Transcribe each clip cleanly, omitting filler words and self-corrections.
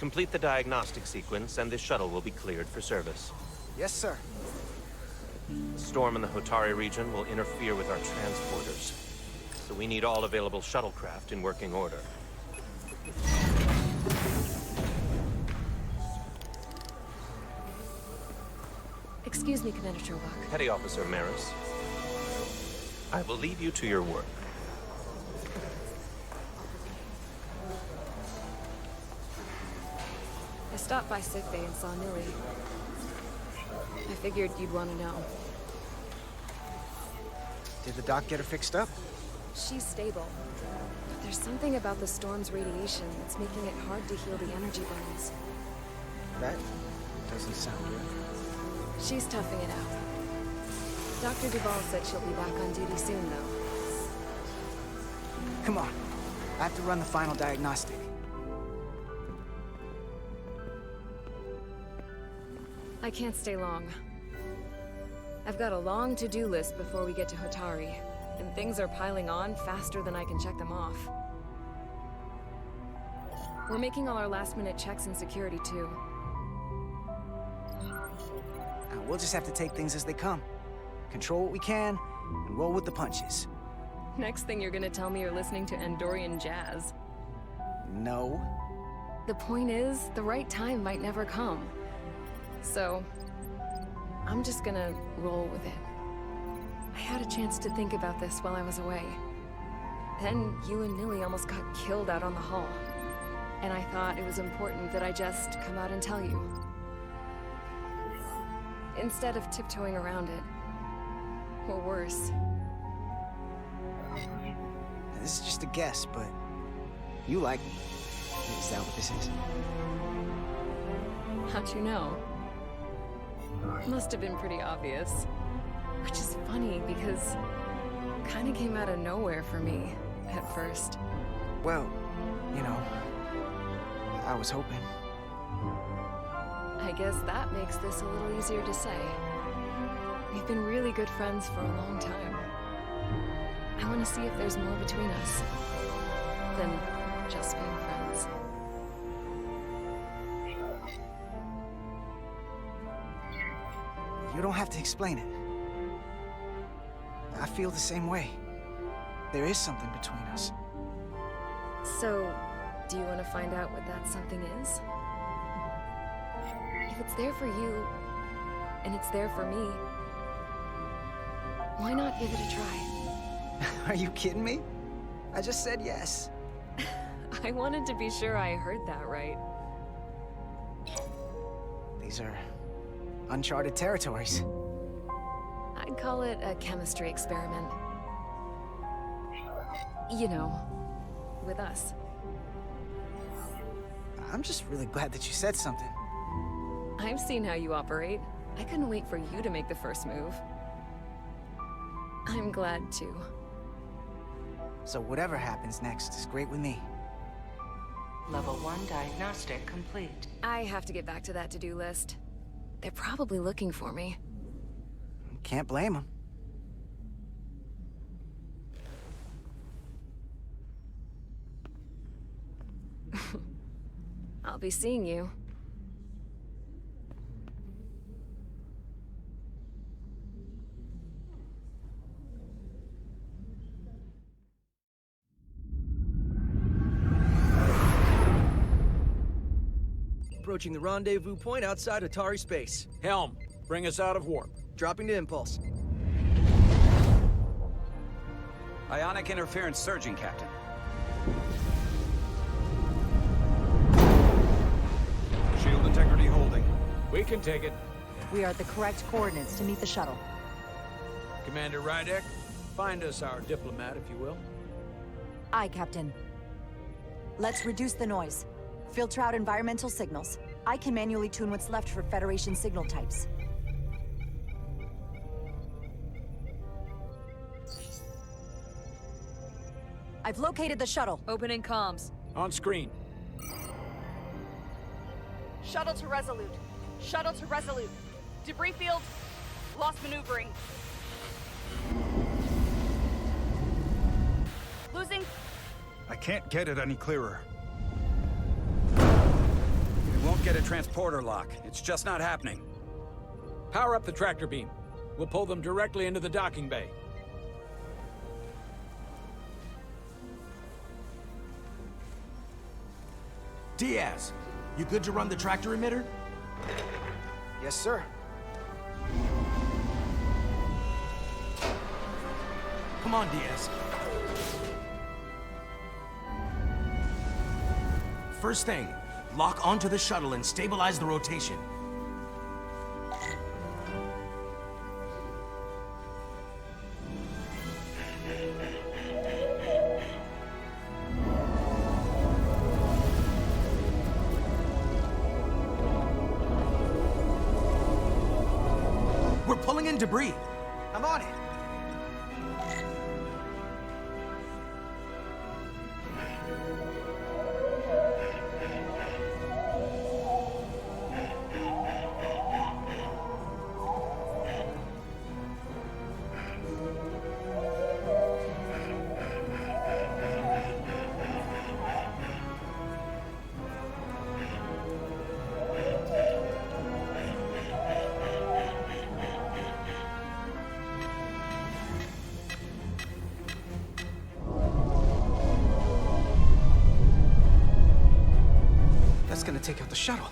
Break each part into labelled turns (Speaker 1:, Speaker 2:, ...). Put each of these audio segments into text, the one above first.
Speaker 1: Complete the diagnostic sequence, and this shuttle will be cleared for service.
Speaker 2: Yes, sir.
Speaker 1: The storm in the Hotari region will interfere with our transporters, so we need all available shuttlecraft in working order.
Speaker 3: Excuse me, Commander Sherlock.
Speaker 1: Petty Officer Maris, I will leave you to your work.
Speaker 3: I stopped by sickbay and saw Millie. I figured you'd want to know.
Speaker 2: Did the doc get her fixed up?
Speaker 3: She's stable. But there's something about the storm's radiation that's making it hard to heal the energy burns.
Speaker 2: That doesn't sound good.
Speaker 3: She's toughing it out. Dr. Duval said she'll be back on duty soon, though.
Speaker 2: Come on. I have to run the final diagnostic.
Speaker 3: I can't stay long. I've got a long to-do list before we get to Hotari, and things are piling on faster than I can check them off. We're making all our last-minute checks and security, too.
Speaker 2: We'll just have to take things as they come. Control what we can, and roll with the punches.
Speaker 3: Next thing you're gonna tell me you're listening to Andorian jazz.
Speaker 2: No.
Speaker 3: The point is, the right time might never come. So, I'm just gonna roll with it. I had a chance to think about this while I was away. Then you and Millie almost got killed out on the hull. And I thought it was important that I just come out and tell you. Instead of tiptoeing around it. Or worse.
Speaker 2: This is just a guess, but you like me. Is that what this is?
Speaker 3: How'd you know? Must have been pretty obvious. Which is funny because it kind of came out of nowhere for me at first.
Speaker 2: Well, you know, I was hoping.
Speaker 3: I guess that makes this a little easier to say. We've been really good friends for a long time. I want to see if there's more between us than just being friends.
Speaker 2: You don't have to explain it. I feel the same way. There is something between us.
Speaker 3: So, do you want to find out what that something is? If it's there for you, and it's there for me, why not give it a try?
Speaker 2: Are you kidding me? I just said yes.
Speaker 3: I wanted to be sure I heard that right.
Speaker 2: These are uncharted territories.
Speaker 3: I'd call it a chemistry experiment. You know, with us.
Speaker 2: I'm just really glad that you said something.
Speaker 3: I've seen how you operate. I couldn't wait for you to make the first move. I'm glad too.
Speaker 2: So whatever happens next is great with me.
Speaker 4: Level 1 diagnostic complete.
Speaker 3: I have to get back to that to-do list. They're probably looking for me.
Speaker 2: Can't blame them.
Speaker 3: I'll be seeing you.
Speaker 5: Approaching the rendezvous point outside Atari space.
Speaker 6: Helm, bring us out of warp.
Speaker 5: Dropping to impulse.
Speaker 6: Ionic interference surging, Captain. Shield integrity holding. We can take it.
Speaker 7: We are at the correct coordinates to meet the shuttle.
Speaker 6: Commander Rydek, find us our diplomat, if you will.
Speaker 7: Aye, Captain. Let's reduce the noise. Filter out environmental signals. I can manually tune what's left for Federation signal types. I've located the shuttle.
Speaker 8: Opening comms.
Speaker 6: On screen.
Speaker 8: Shuttle to Resolute. Shuttle to Resolute. Debris field. Lost maneuvering. Losing.
Speaker 9: I can't get it any clearer. won't get a transporter lock. It's just not happening.
Speaker 6: Power up the tractor beam. We'll pull them directly into the docking bay.
Speaker 10: Diaz, you good to run the tractor emitter?
Speaker 2: Yes, sir.
Speaker 10: Come on, Diaz. First thing, lock onto the shuttle and stabilize the rotation. We're pulling in debris.
Speaker 2: I'm on it. That's gonna take out the shuttle.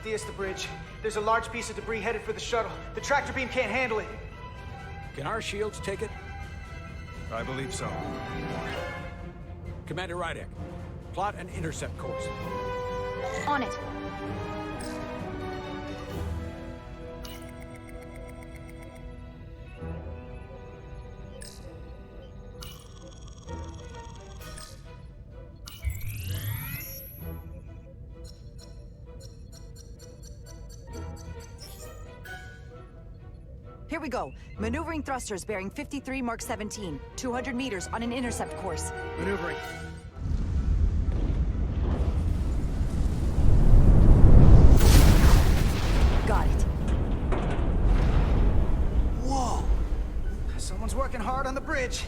Speaker 2: Diaz, the bridge. There's a large piece of debris headed for the shuttle. The tractor beam can't handle it.
Speaker 6: Can our shields take it?
Speaker 9: I believe so.
Speaker 6: Commander Rydek, plot an intercept course.
Speaker 7: On it. Here we go. Maneuvering thrusters bearing 53 Mark 17. 200 meters on an intercept course.
Speaker 5: Maneuvering.
Speaker 7: Got it.
Speaker 2: Whoa! Someone's working hard on the bridge.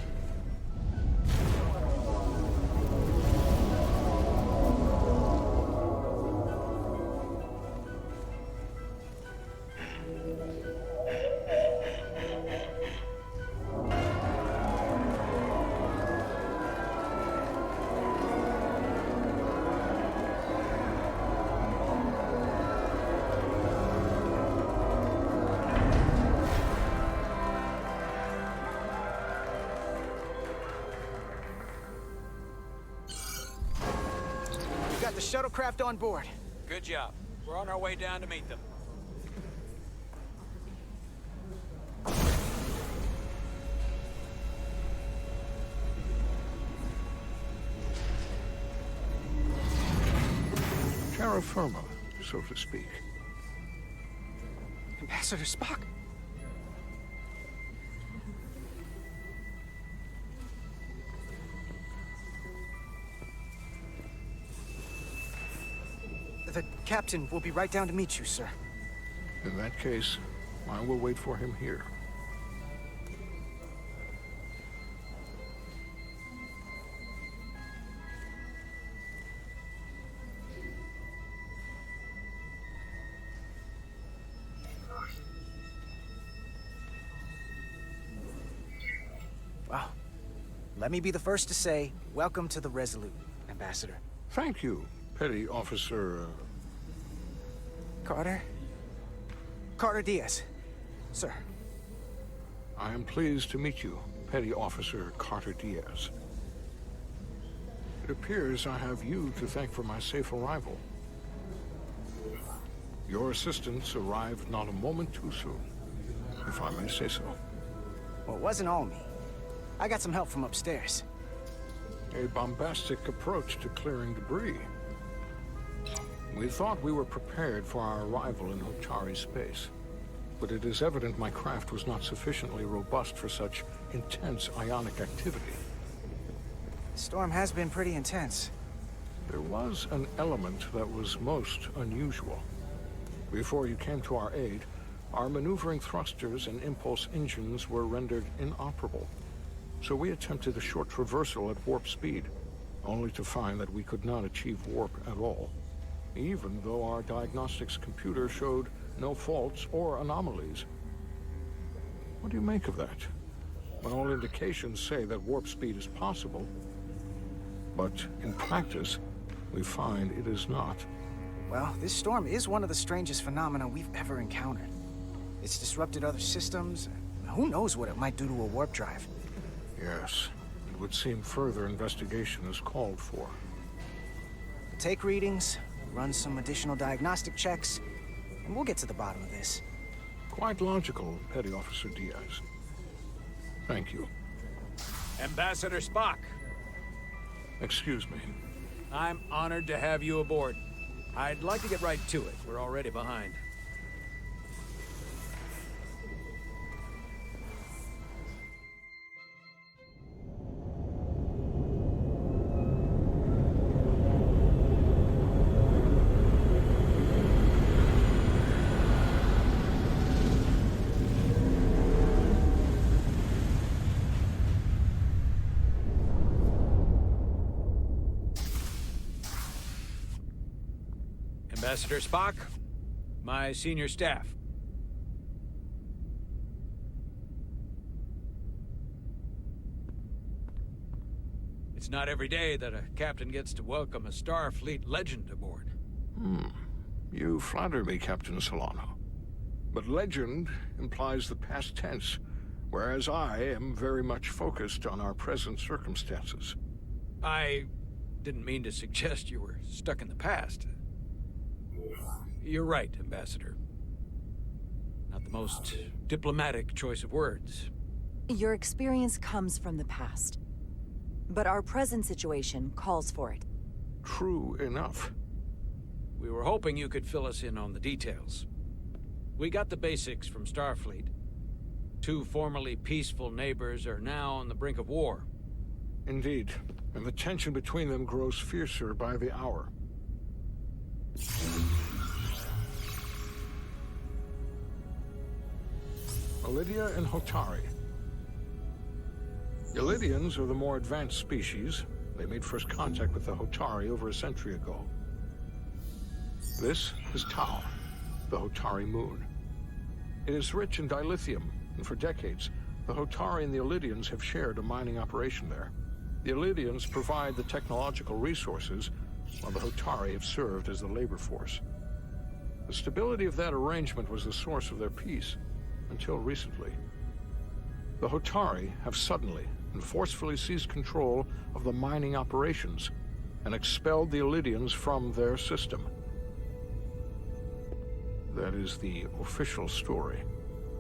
Speaker 2: Got the shuttlecraft on board.
Speaker 6: Good job. We're on our way down to meet them.
Speaker 11: Terra firma, so to speak.
Speaker 2: Ambassador Spock? The captain will be right down to meet you, sir.
Speaker 11: In that case, I will wait for him here.
Speaker 2: Well, let me be the first to say, welcome to the Resolute, Ambassador.
Speaker 11: Thank you, Petty Officer...
Speaker 2: Carter? Carter Diaz. Sir.
Speaker 11: I am pleased to meet you, Petty Officer Carter Diaz. It appears I have you to thank for my safe arrival. Your assistance arrived not a moment too soon, if I may say so.
Speaker 2: Well, it wasn't all me. I got some help from upstairs.
Speaker 11: A bombastic approach to clearing debris. We thought we were prepared for our arrival in Hotari space, but it is evident my craft was not sufficiently robust for such intense ionic activity.
Speaker 2: The storm has been pretty intense.
Speaker 11: There was an element that was most unusual. Before you came to our aid, our maneuvering thrusters and impulse engines were rendered inoperable. So we attempted a short traversal at warp speed, only to find that we could not achieve warp at all. even though our diagnostics computer showed no faults or anomalies. What do you make of that? When all indications say that warp speed is possible, but in practice, we find it is not.
Speaker 2: Well, this storm is one of the strangest phenomena we've ever encountered. It's disrupted other systems. Who knows what it might do to a warp drive?
Speaker 11: Yes, it would seem further investigation is called for.
Speaker 2: Take readings, run some additional diagnostic checks, and we'll get to the bottom of this.
Speaker 11: Quite logical, Petty Officer Diaz. Thank you.
Speaker 6: Ambassador Spock,
Speaker 11: Excuse me.
Speaker 6: I'm honored to have you aboard. I'd like to get right to it. We're already behind. Ambassador Spock, my senior staff. It's not every day that a captain gets to welcome a Starfleet legend aboard.
Speaker 11: You flatter me, Captain Solano. But legend implies the past tense, whereas I am very much focused on our present circumstances.
Speaker 6: I didn't mean to suggest you were stuck in the past. You're right, Ambassador. Not the most diplomatic choice of words.
Speaker 7: Your experience comes from the past. But our present situation calls for it.
Speaker 11: True enough.
Speaker 6: We were hoping you could fill us in on the details. We got the basics from Starfleet. Two formerly peaceful neighbors are now on the brink of war.
Speaker 11: Indeed, and the tension between them grows fiercer by the hour. Ilidia and Hotari. Ilidians are the more advanced species. They made first contact with the Hotari over a century ago. This is Tau, the Hotari moon. It is rich in dilithium, and for decades, the Hotari and the Ilidians have shared a mining operation there. The Ilidians provide the technological resources, while the Hotari have served as the labor force. The stability of that arrangement was the source of their peace, until recently. The Hotari have suddenly and forcefully seized control of the mining operations and expelled the Ilidians from their system. That is the official story,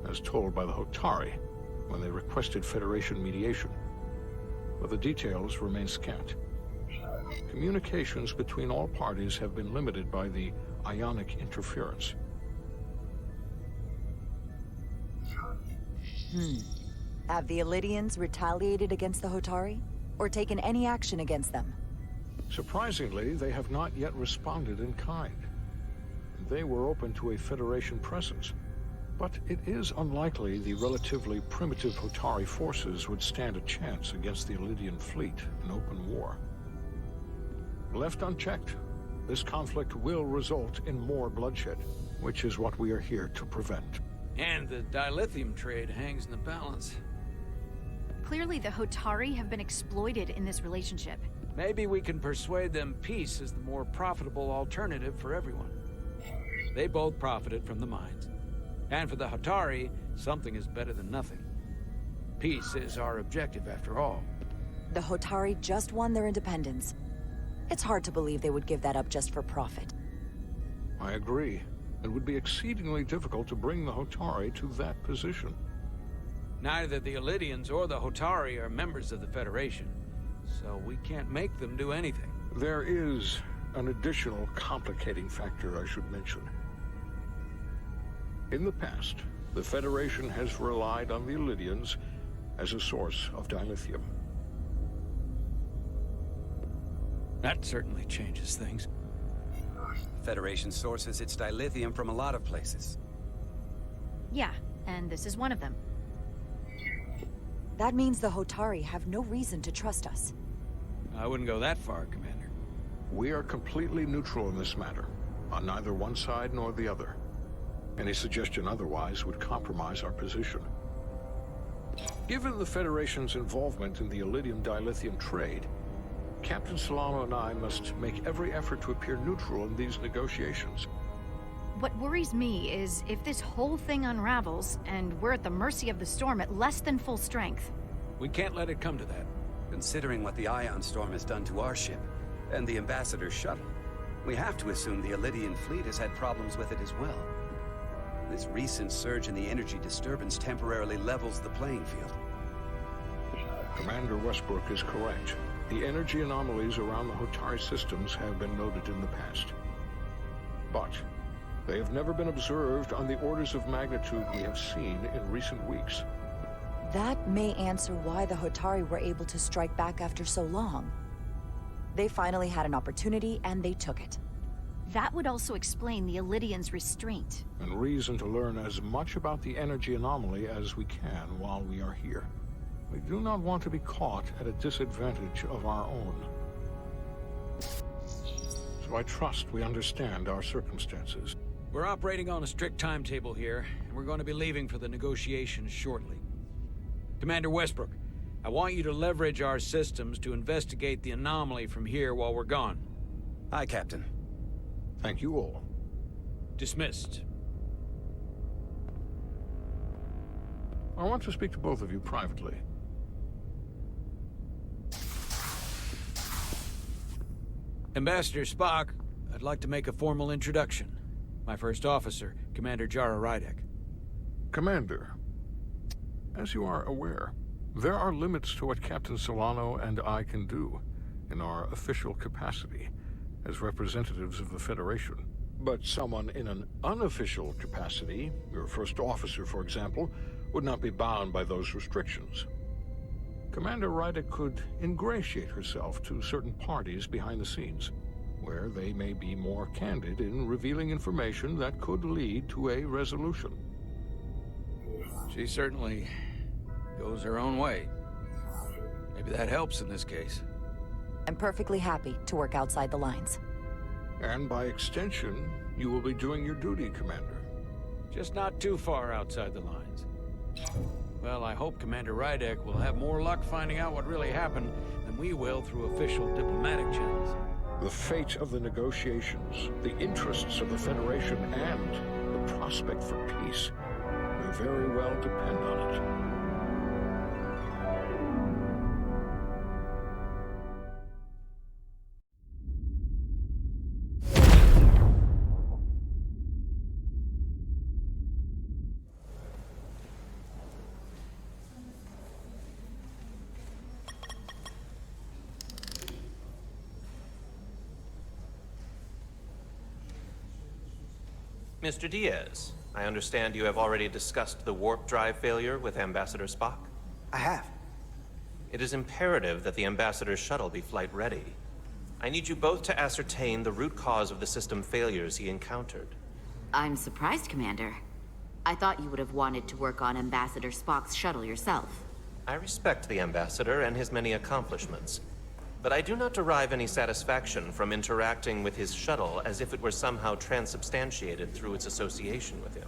Speaker 11: as told by the Hotari when they requested Federation mediation. But the details remain scant. Communications between all parties have been limited by the ionic interference.
Speaker 7: Have the Ilidians retaliated against the Hotari? Or taken any action against them?
Speaker 11: Surprisingly, they have not yet responded in kind. They were open to a Federation presence, but it is unlikely the relatively primitive Hotari forces would stand a chance against the Ilidian fleet in open war. Left unchecked, this conflict will result in more bloodshed, which is what we are here to prevent.
Speaker 6: And the dilithium trade hangs in the balance.
Speaker 8: Clearly, the Hotari have been exploited in this relationship.
Speaker 6: Maybe we can persuade them peace is the more profitable alternative for everyone. They both profited from the mines. And for the Hotari, something is better than nothing. Peace is our objective, after all.
Speaker 7: The Hotari just won their independence. It's hard to believe they would give that up just for profit.
Speaker 11: I agree. It would be exceedingly difficult to bring the Hotari to that position.
Speaker 6: Neither the Ilidians or the Hotari are members of the Federation, so we can't make them do anything.
Speaker 11: There is an additional complicating factor I should mention. In the past, the Federation has relied on the Ilidians as a source of dilithium.
Speaker 6: That certainly changes things.
Speaker 9: Federation sources its dilithium from a lot of places.
Speaker 8: Yeah, and this is one of them.
Speaker 7: That means the Hotari have no reason to trust us.
Speaker 6: I wouldn't go that far, Commander.
Speaker 11: We are completely neutral in this matter. on neither one side nor the other. Any suggestion otherwise would compromise our position. Given the Federation's involvement in the iridium-dilithium trade, Captain Solano and I must make every effort to appear neutral in these negotiations.
Speaker 12: What worries me is if this whole thing unravels, and we're at the mercy of the storm at less than full strength.
Speaker 6: We can't let it come to that.
Speaker 9: Considering what the ion storm has done to our ship, and the Ambassador's shuttle, we have to assume the Elydian fleet has had problems with it as well. This recent surge in the energy disturbance temporarily levels the playing field.
Speaker 11: Commander Westbrook is correct. The energy anomalies around the Hotari systems have been noted in the past. But they have never been observed on the orders of magnitude we have seen in recent weeks.
Speaker 7: That may answer why the Hotari were able to strike back after so long. They finally had an opportunity, and they took it.
Speaker 12: That would also explain the Elydians' restraint.
Speaker 11: And reason to learn as much about the energy anomaly as we can while we are here. We do not want to be caught at a disadvantage of our own. So I trust we understand our circumstances.
Speaker 6: We're operating on a strict timetable here, and we're going to be leaving for the negotiations shortly. Commander Westbrook, I want you to leverage our systems to investigate the anomaly from here while we're gone.
Speaker 9: Aye, Captain.
Speaker 11: Thank you all.
Speaker 6: Dismissed.
Speaker 11: I want to speak to both of you privately.
Speaker 6: Ambassador Spock, I'd like to make a formal introduction. My first officer, Commander Jara Rydek.
Speaker 11: Commander, as you are aware, there are limits to what Captain Solano and I can do in our official capacity as representatives of the Federation. But someone in an unofficial capacity, your first officer, for example, would not be bound by those restrictions. Commander Rydek could ingratiate herself to certain parties behind the scenes, where they may be more candid in revealing information that could lead to a resolution.
Speaker 6: She certainly goes her own way. Maybe that helps in this case.
Speaker 7: I'm perfectly happy to work outside the lines.
Speaker 11: And by extension, you will be doing your duty, Commander.
Speaker 6: Just not too far outside the lines. Well, I hope Commander Rydek will have more luck finding out what really happened than we will through official diplomatic channels.
Speaker 11: The fate of the negotiations, the interests of the Federation, and the prospect for peace may very well depend on it.
Speaker 1: Mr. Diaz, I understand you have already discussed the warp drive failure with Ambassador Spock?
Speaker 2: I have.
Speaker 1: It is imperative that the Ambassador's shuttle be flight ready. I need you both to ascertain the root cause of the system failures he encountered.
Speaker 13: I'm surprised, Commander. I thought you would have wanted to work on Ambassador Spock's shuttle yourself.
Speaker 1: I respect the Ambassador and his many accomplishments, but I do not derive any satisfaction from interacting with his shuttle as if it were somehow transubstantiated through its association with him.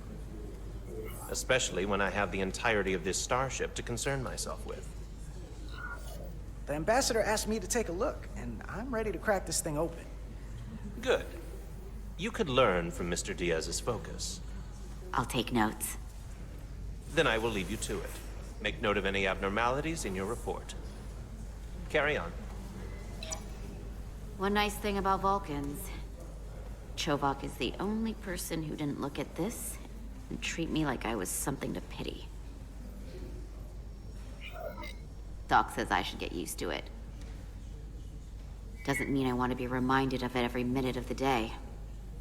Speaker 1: Especially when I have the entirety of this starship to concern myself with.
Speaker 2: The Ambassador asked me to take a look, and I'm ready to crack this thing open.
Speaker 1: Good. You could learn from Mr. Diaz's focus.
Speaker 13: I'll take notes.
Speaker 1: Then I will leave you to it. Make note of any abnormalities in your report. Carry on.
Speaker 13: One nice thing about Vulcans. Chovak is the only person who didn't look at this and treat me like I was something to pity. Doc says I should get used to it. Doesn't mean I want to be reminded of it every minute of the day.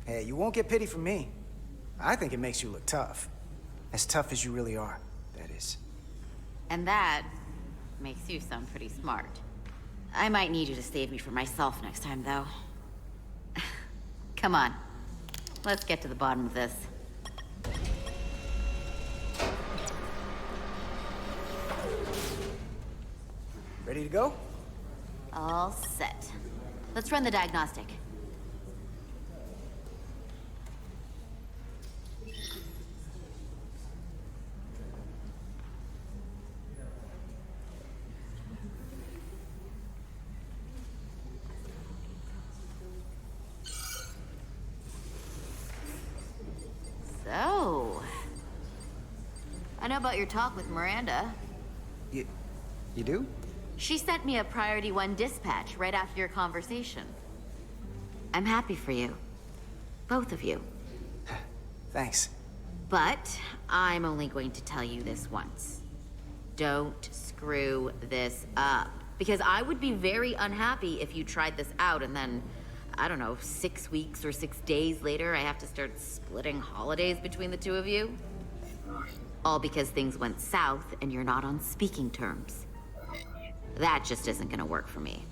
Speaker 2: Hey, you won't get pity from me. I think it makes you look tough. As tough as you really are, that is.
Speaker 13: And that makes you sound pretty smart. I might need you to save me from myself next time, though. Come on. Let's get to the bottom of this.
Speaker 2: Ready to go?
Speaker 13: All set. Let's run the diagnostic. I know about your talk with Miranda.
Speaker 2: You do?
Speaker 13: She sent me a Priority 1 dispatch right after your conversation. I'm happy for you. Both of you.
Speaker 2: Thanks.
Speaker 13: But I'm only going to tell you this once. Don't screw this up. Because I would be very unhappy if you tried this out and then, I don't know, 6 weeks or 6 days later, I have to start splitting holidays between the two of you. All because things went south and you're not on speaking terms. That just isn't gonna work for me.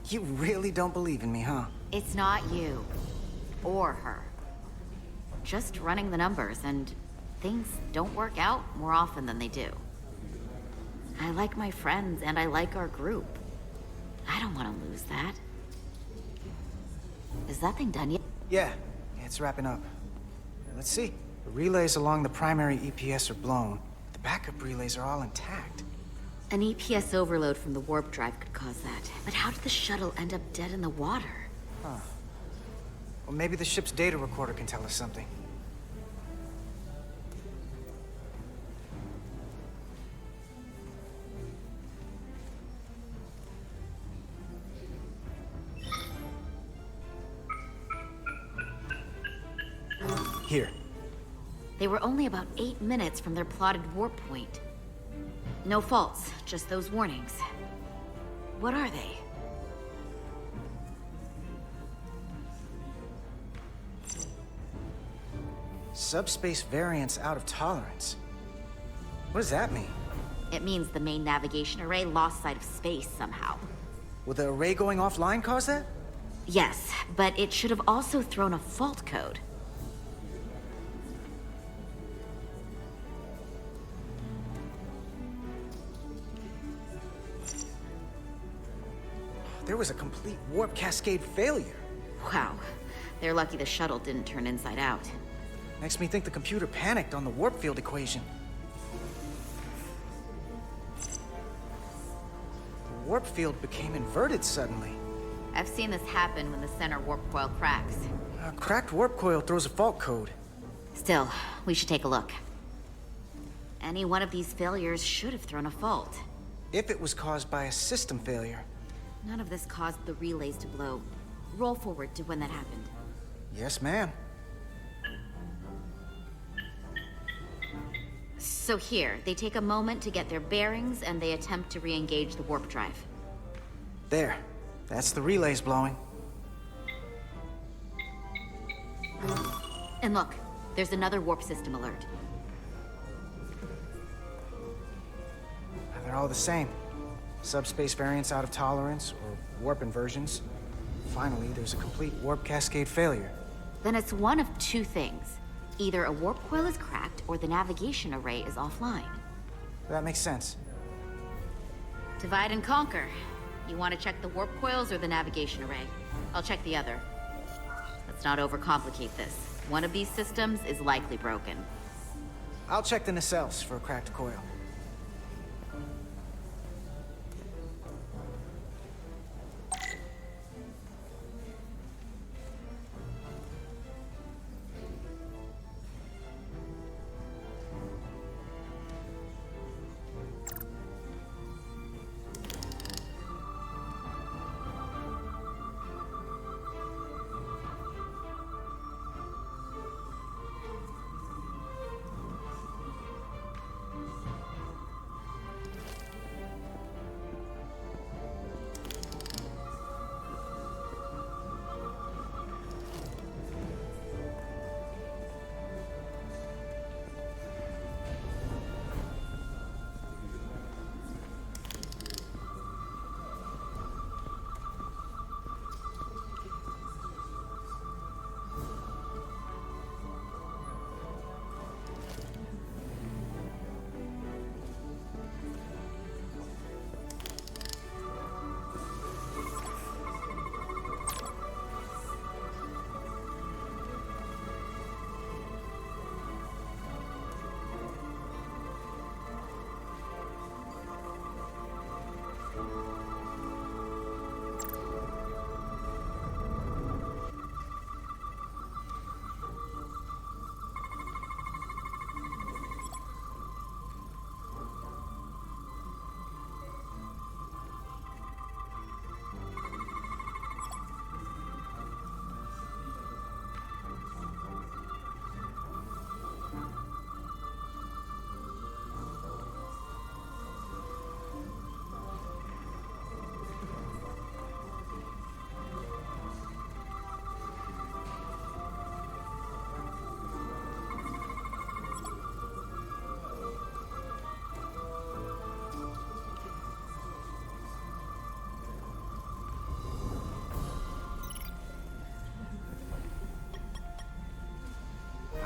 Speaker 2: You really don't believe in me, huh?
Speaker 13: It's not you. Or her. Just running the numbers, and things don't work out more often than they do. I like my friends, and I like our group. I don't want to lose that. Is that thing done yet?
Speaker 2: Yeah, it's wrapping up. Let's see. The relays along the primary EPS are blown. The backup relays are all intact.
Speaker 13: An EPS overload from the warp drive could cause that. But how did the shuttle end up dead in the water?
Speaker 2: Huh. Well, maybe the ship's data recorder can tell us something. Here.
Speaker 13: They were only about 8 minutes from their plotted warp point. No faults, just those warnings. What are they?
Speaker 2: Subspace variance out of tolerance. What does that mean?
Speaker 13: It means the main navigation array lost sight of space somehow.
Speaker 2: Will the array going offline cause that?
Speaker 13: Yes, but it should have also thrown a fault code.
Speaker 2: There was a complete warp cascade failure.
Speaker 13: Wow. They're lucky the shuttle didn't turn inside out.
Speaker 2: Makes me think the computer panicked on the warp field equation. The warp field became inverted suddenly.
Speaker 13: I've seen this happen when the center warp coil cracks.
Speaker 2: A cracked warp coil throws a fault code.
Speaker 13: Still, we should take a look. Any one of these failures should have thrown a fault.
Speaker 2: If it was caused by a system failure.
Speaker 13: None of this caused the relays to blow. Roll forward to when that happened.
Speaker 2: Yes, ma'am.
Speaker 13: So here, they take a moment to get their bearings and they attempt to re-engage the warp drive.
Speaker 2: There. That's the relays blowing.
Speaker 13: And look, there's another warp system alert.
Speaker 2: They're all the same. Subspace variance out of tolerance, or warp inversions. Finally, there's a complete warp cascade failure.
Speaker 13: Then it's one of two things. Either a warp coil is cracked, or the navigation array is offline.
Speaker 2: That makes sense.
Speaker 13: Divide and conquer. You want to check the warp coils or the navigation array? I'll check the other. Let's not overcomplicate this. One of these systems is likely broken.
Speaker 2: I'll check the nacelles for a cracked coil.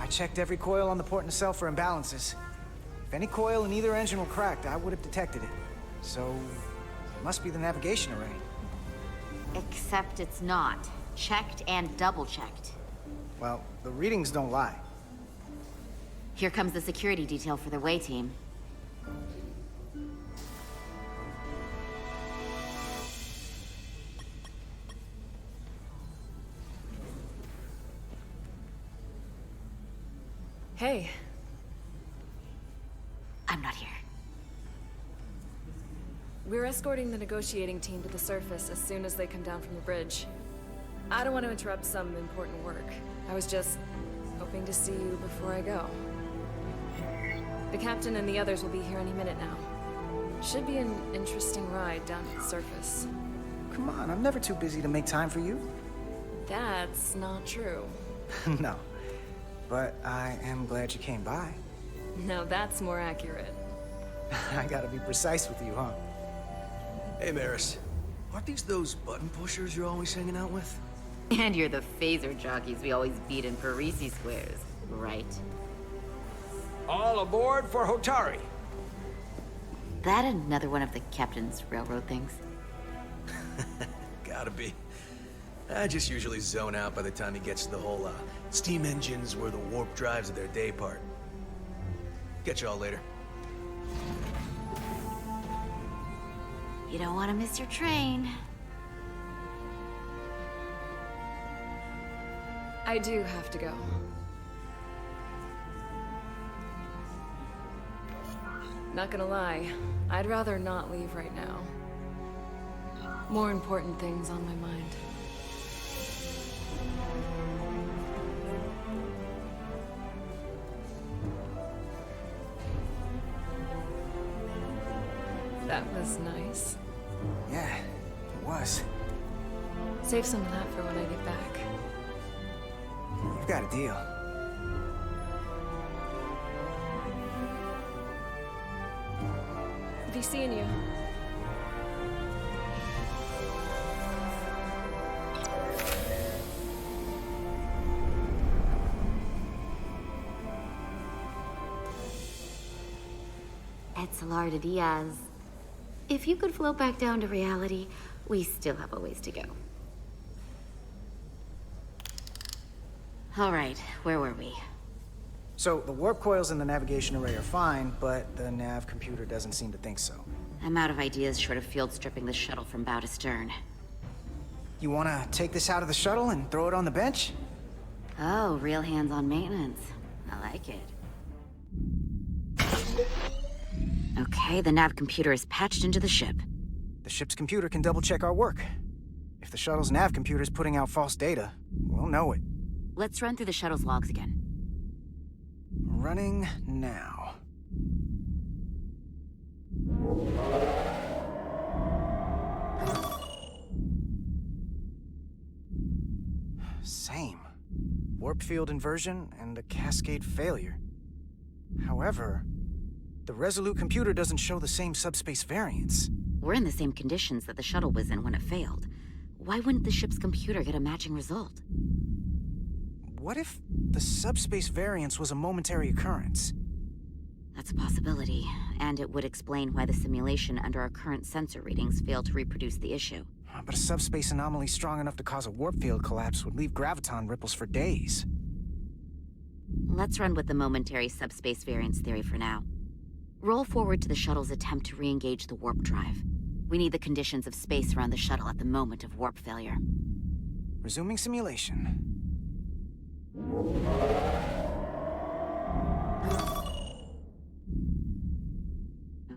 Speaker 2: I checked every coil on the port nacelle for imbalances. If any coil in either engine were cracked, I would have detected it. So, it must be the navigation array.
Speaker 13: Except it's not. Checked and double-checked.
Speaker 2: Well, the readings don't lie.
Speaker 13: Here comes the security detail for the way team.
Speaker 3: Hey.
Speaker 13: I'm not here.
Speaker 3: We're escorting the negotiating team to the surface as soon as they come down from the bridge. I don't want to interrupt some important work. I was just hoping to see you before I go. The captain and the others will be here any minute now. Should be an interesting ride down to the surface.
Speaker 2: Come on, I'm never too busy to make time for you.
Speaker 3: That's not true.
Speaker 2: No. But I am glad you came by.
Speaker 3: No, that's more accurate.
Speaker 2: I gotta be precise with you, huh?
Speaker 5: Hey, Maris. Aren't these those button pushers you're always hanging out with?
Speaker 13: And you're the phaser jockeys we always beat in Parisi squares, right?
Speaker 6: All aboard for Hotari.
Speaker 13: That another one of the captain's railroad things?
Speaker 5: Gotta be. I just usually zone out by the time he gets to the whole, steam engines were the warp drives of their day part. Catch y'all later.
Speaker 13: You don't want to miss your train.
Speaker 3: I do have to go. Not gonna lie, I'd rather not leave right now. More important things on my mind. That was nice.
Speaker 2: Yeah, it was.
Speaker 3: Save some of that for when I get back.
Speaker 2: You've got a deal.
Speaker 3: Be seeing you.
Speaker 13: Etzelar Diaz. If you could float back down to reality, we still have a ways to go. All right, where were we?
Speaker 2: So, the warp coils in the navigation array are fine, but the nav computer doesn't seem to think so.
Speaker 13: I'm out of ideas short of field stripping the shuttle from bow to stern.
Speaker 2: You wanna take this out of the shuttle and throw it on the bench?
Speaker 13: Oh, real hands-on maintenance. I like it. Okay, the nav computer is patched into the ship.
Speaker 2: The ship's computer can double-check our work. If the shuttle's nav computer is putting out false data, we'll know it.
Speaker 13: Let's run through the shuttle's logs again.
Speaker 2: Running now. Same. Warp field inversion and a cascade failure. However, the Resolute computer doesn't show the same subspace variance.
Speaker 13: We're in the same conditions that the shuttle was in when it failed. Why wouldn't the ship's computer get a matching result?
Speaker 2: What if the subspace variance was a momentary occurrence?
Speaker 13: That's a possibility, and it would explain why the simulation under our current sensor readings failed to reproduce the issue.
Speaker 2: But a subspace anomaly strong enough to cause a warp field collapse would leave graviton ripples for days.
Speaker 13: Let's run with the momentary subspace variance theory for now. Roll forward to the shuttle's attempt to re-engage the warp drive. We need the conditions of space around the shuttle at the moment of warp failure.
Speaker 2: Resuming simulation.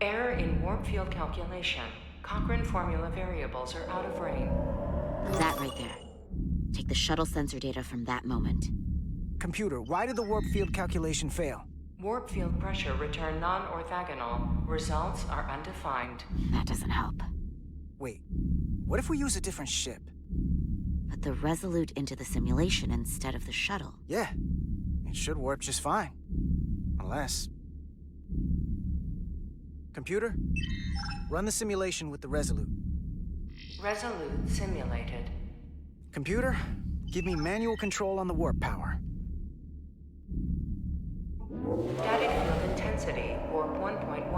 Speaker 4: Error in warp field calculation. Cochrane formula variables are out of range.
Speaker 13: That right there. Take the shuttle sensor data from that moment.
Speaker 2: Computer, why did the warp field calculation fail?
Speaker 4: Warp field pressure returned non-orthogonal. Results are undefined.
Speaker 13: That doesn't help.
Speaker 2: Wait, what if we use a different ship?
Speaker 13: Put the Resolute into the simulation instead of the shuttle.
Speaker 2: Yeah, it should warp just fine. Unless... Computer, run the simulation with the Resolute.
Speaker 4: Resolute simulated.
Speaker 2: Computer, give me manual control on the warp power.
Speaker 4: Static field intensity, warp 1.1.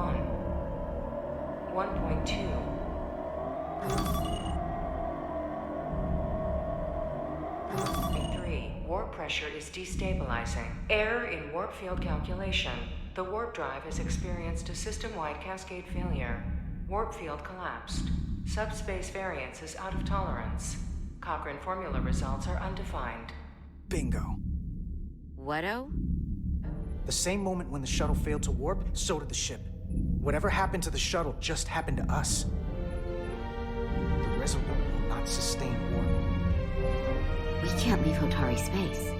Speaker 4: 1.2. Warp pressure is destabilizing. Error in warp field calculation. The warp drive has experienced a system-wide cascade failure. Warp field collapsed. Subspace variance is out of tolerance. Cochrane formula results are undefined.
Speaker 2: Bingo.
Speaker 13: What-o?
Speaker 2: The same moment when the shuttle failed to warp, so did the ship. Whatever happened to the shuttle just happened to us. The Resolute will not sustain warp.
Speaker 13: We can't leave Hotari space.